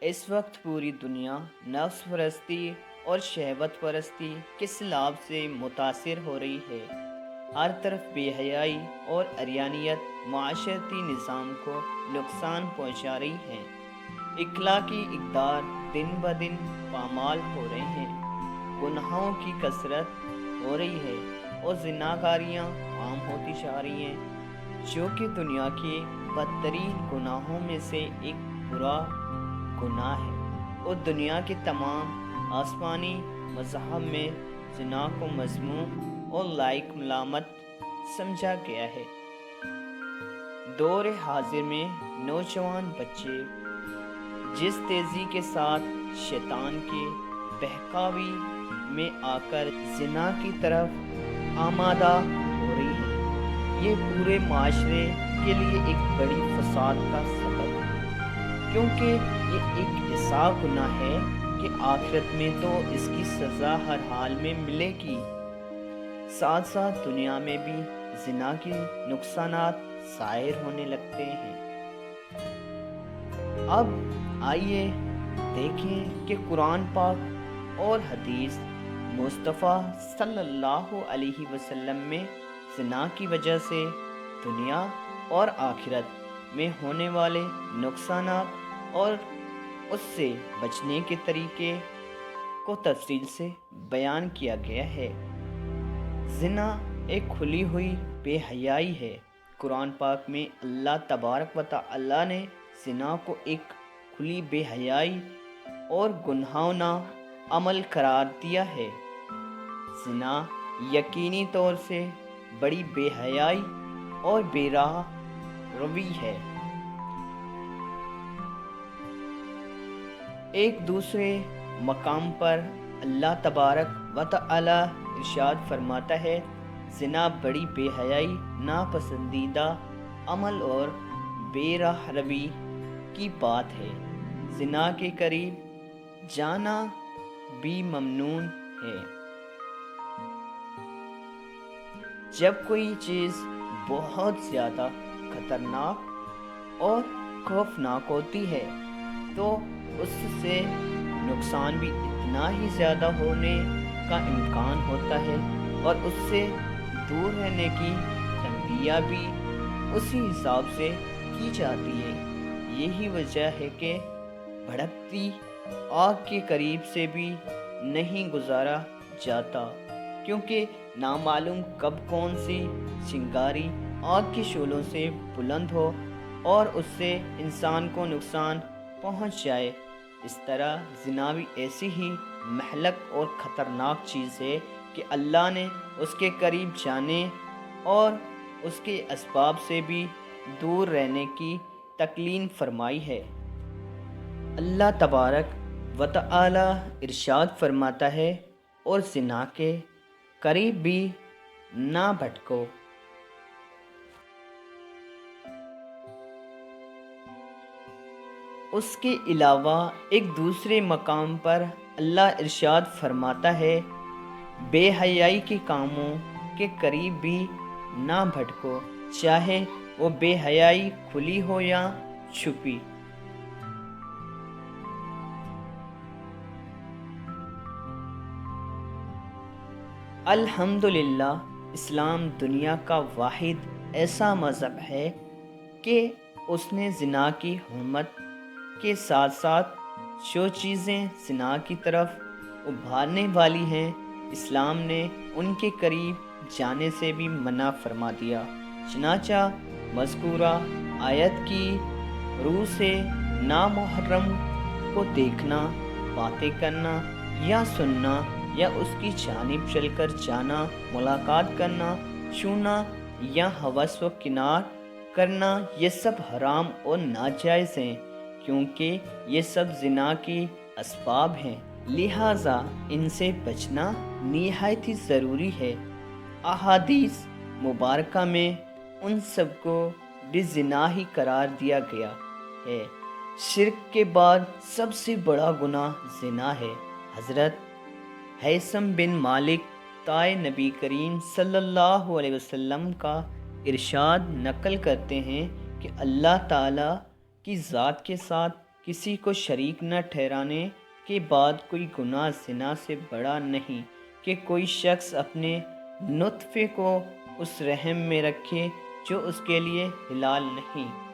اس وقت پوری دنیا نفس پرستی اور شہوت پرستی کے سیلاب سے متاثر ہو رہی ہے۔ ہر طرف بے حیائی اور عریانیت معاشرتی نظام کو نقصان پہنچا رہی ہے۔ اخلاقی اقدار دن بدن پامال ہو رہے ہیں، گناہوں کی کثرت ہو رہی ہے اور زناکاریاں عام ہوتی جا رہی ہیں، جو کہ دنیا کے بدترین گناہوں میں سے ایک برا گناہ ہے، اور دنیا کے تمام آسمانی مذاہب میں زنا کو مذموم اور لائق ملامت سمجھا گیا ہے۔ دور حاضر میں نوجوان بچے جس تیزی کے ساتھ شیطان کے بہکاوی میں آ کر زنا کی طرف آمادہ ہو رہی ہیں، یہ پورے معاشرے کے لیے ایک بڑی فساد کا سبب ہے، کیونکہ یہ ایک ایسا گناہ ہے کہ آخرت میں تو اس کی سزا ہر حال میں ملے گی، ساتھ ساتھ دنیا میں بھی زنا کے نقصانات ظاہر ہونے لگتے ہیں۔ اب آئیے دیکھیں کہ قرآن پاک اور حدیث مصطفیٰ صلی اللہ علیہ وسلم میں زنا کی وجہ سے دنیا اور آخرت میں ہونے والے نقصانات اور اس سے بچنے کے طریقے کو تفصیل سے بیان کیا گیا ہے۔ زنا ایک کھلی ہوئی بے حیائی ہے۔ قرآن پاک میں اللہ تبارک و تعالی نے زنا کو ایک کھلی بے حیائی اور گناہونا عمل قرار دیا ہے۔ زنا یقینی طور سے بڑی بے حیائی اور بے راہ روی ہے۔ ایک دوسرے مقام پر اللہ تبارک و تعالی ارشاد فرماتا ہے، زنا بڑی بے حیائی، ناپسندیدہ عمل اور بے راہ روی کی بات ہے۔ زنا کے قریب جانا بھی ممنوع ہے۔ جب کوئی چیز بہت زیادہ خطرناک اور خوفناک ہوتی ہے تو اس سے نقصان بھی اتنا ہی زیادہ ہونے کا امکان ہوتا ہے، اور اس سے دور رہنے کی تنبیہ بھی اسی حساب سے کی جاتی ہے۔ یہی وجہ ہے کہ بھڑکتی آگ کے قریب سے بھی نہیں گزارا جاتا، کیونکہ نامعلوم کب کون سی چنگاری آگ کے شعلوں سے بلند ہو اور اس سے انسان کو نقصان پہنچ جائے۔ اس طرح زنا بھی ایسی ہی مہلک اور خطرناک چیز ہے کہ اللہ نے اس کے قریب جانے اور اس کے اسباب سے بھی دور رہنے کی تکلین فرمائی ہے۔ اللہ تبارک و تعالی ارشاد فرماتا ہے، اور زنا کے قریب بھی نہ بھٹکو۔ اس کے علاوہ ایک دوسرے مقام پر اللہ ارشاد فرماتا ہے، بے حیائی کے کاموں کے قریب بھی نہ بھٹکو، چاہے وہ بے حیائی کھلی ہو یا چھپی۔ الحمدللہ اسلام دنیا کا واحد ایسا مذہب ہے کہ اس نے زنا کی حرمت کے ساتھ ساتھ جو چیزیں زنا کی طرف ابھارنے والی ہیں، اسلام نے ان کے قریب جانے سے بھی منع فرما دیا۔ چنانچہ مذکورہ آیت کی روح سے نامحرم کو دیکھنا، باتیں کرنا یا سننا یا اس کی جانب چل کر جانا، ملاقات کرنا، چھونا یا ہوس و کنار کرنا، یہ سب حرام اور ناجائز ہیں، کیونکہ یہ سب زنا کی اسباب ہیں، لہٰذا ان سے بچنا نہایت ہی ضروری ہے۔ احادیث مبارکہ میں ان سب کو بھی زنا ہی قرار دیا گیا ہے۔ شرک کے بعد سب سے بڑا گناہ زنا ہے۔ حضرت ہیثم بن مالک تائے نبی کریم صلی اللہ علیہ وسلم کا ارشاد نقل کرتے ہیں کہ اللہ تعالیٰ کی ذات کے ساتھ کسی کو شریک نہ ٹھہرانے کے بعد کوئی گناہ زنا سے بڑا نہیں کہ کوئی شخص اپنے نطفے کو اس رحم میں رکھے جو اس کے لیے حلال نہیں۔